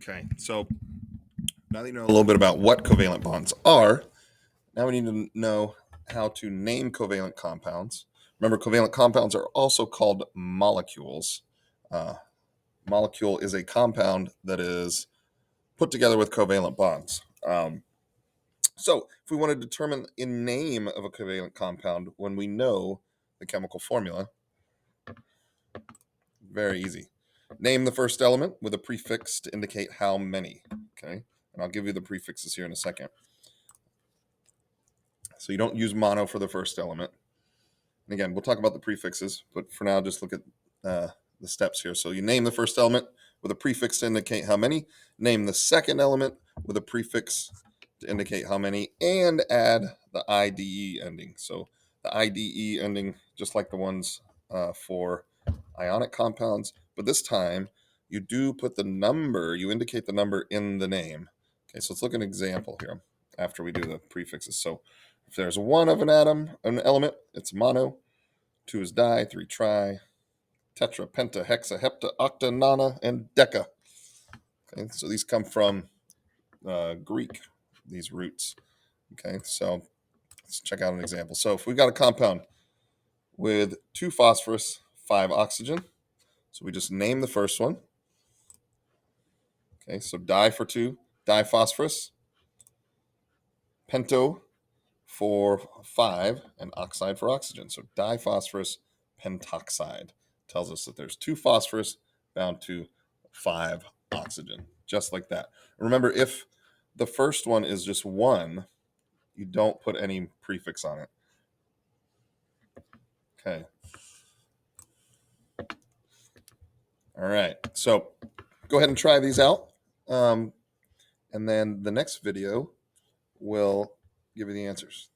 Okay, so now that you know a little bit about what covalent bonds are, now we need to know how to name covalent compounds. Remember, covalent compounds are also called molecules. Uh, molecule is a compound that is put together with covalent bonds. So, if we want to determine a name of a covalent compound when we know the chemical formula, very easy. Name the first element with a prefix to indicate how many. Okay, and I'll give you the prefixes here in a second. So you don't use mono for the first element. And again, we'll talk about the prefixes, but for now, just look at the steps here. So you name the first element with a prefix to indicate how many. Name the second element with a prefix to indicate how many, and add the IDE ending. So the IDE ending, just like the ones for ionic compounds, but this time you do put the number, you indicate the number in the name. Okay, so let's look at an example here after we do the prefixes. So if there's one of an element, it's mono. Two is di, three tri, tetra, penta, hexa, hepta, octa, nona, and deca. Okay, so these come from Greek, these roots. Okay, so let's check out an example. So if we've got a compound with 2 phosphorus, 5 oxygen, so we just name the first one. Okay, so di for 2, diphosphorus, pento for 5, and oxide for oxygen. So diphosphorus pentoxide tells us that there's 2 phosphorus bound to 5 oxygen, just like that. Remember, if the first one is just 1, you don't put any prefix on it. Okay. All right. So go ahead and try these out. And then the next video will give you the answers.